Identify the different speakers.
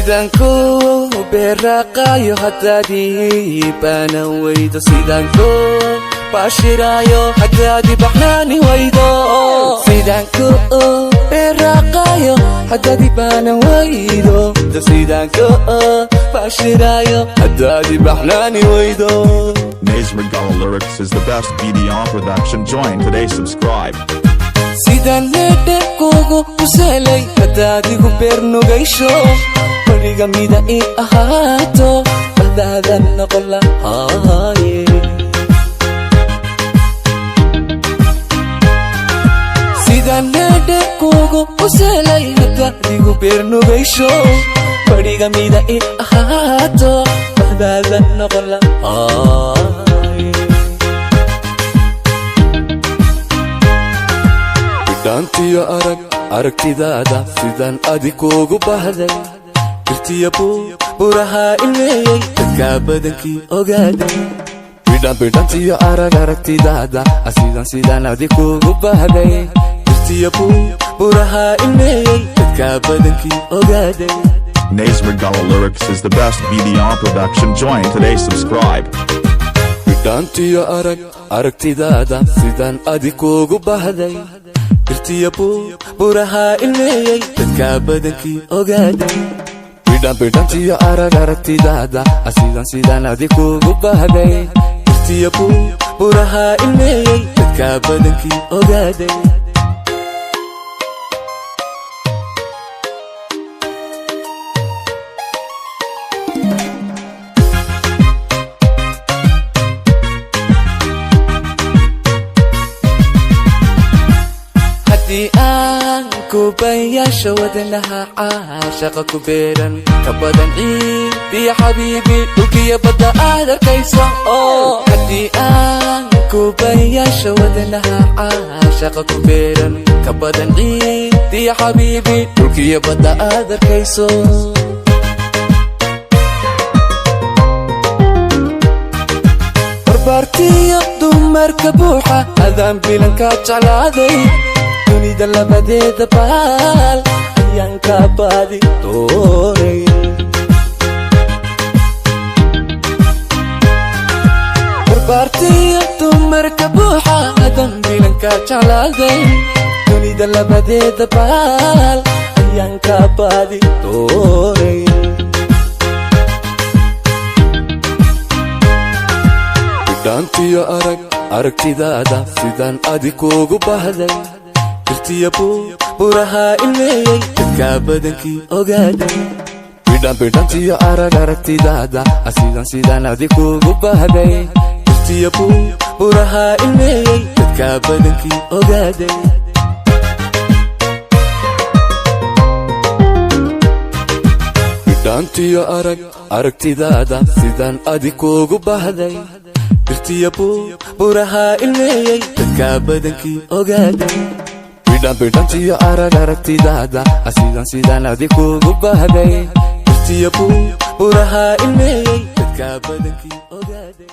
Speaker 1: sidanko beraqayo hadadii bana waydo sidanko bashirayo hadadii baxnani waydo sidanko beraqayo hadadii bana waydo sidanko bashirayo hadadii baxnani waydo.
Speaker 2: Naze Regala Lyrics is the best BDR production. Join today, subscribe.
Speaker 1: sidan nede kugu uselay hadadigu bernugaysho bariga mida I ahaato baldadan noqon lahaaye sidan nede kugu uselay hadadigu bernugaysho bariga mida I ahaato baldadan noqon lahaaye dantiyo aragtidaada sidan adikuugu bahday irtiya buraha ilmeeyey dadka badankii ogaaday bidhantiyo aragtidaada sidan adikuugu bahday irtiya buraha ilmeeyey dadka badankii ogaaday.
Speaker 2: Naze Regala Lyrics is the best BDR production. Join today, subscribe.
Speaker 1: bidhantiyo aragtidaada sidan adikuugu bahday irtiya buraha ilmeeyey dadka badankii ogaaday bidhantiyo aragtidaada sidan adikuugu bahday irtiya buraha ilmeeyey dadka badankii ogaaday. aan kubayasha wadnaha caashaqa ku beeran ka badan ciidiya xabiibi dhulkiya badda aad arkayso haddii aan kubayasha wadnaha caashaqa ku beeran ka badan ciidiya xabiibi dhulkiya badda aad arkayso barbaartiyo dumarka buuxa adaan bilanka jeclaaday dunida labadeeda baal ayaan ka baadi doonay barbaartiyo dumarka buuxa adaan bilanka jeclaaday dunida labadeeda baal ayaan ka baadi doonay bidhantiyo aragtidaada sidan adikuugu bahday irtiya buraha ilmeeyey dadka badankii ogaaday bidhantiyo aragtidaada sidan adikuugu bahday irtiya buraha ilmeeyey dadka badankii ogaaday. bidhantiyo aragtidaada sidan adikuugu bahday irtiya buraha ilmeeyey dadka badankii ogaaday bidhantiyo aragtidaada sidan adikuugu bahday irtiya buraha ilmeeyey dadka badankii ogaaday.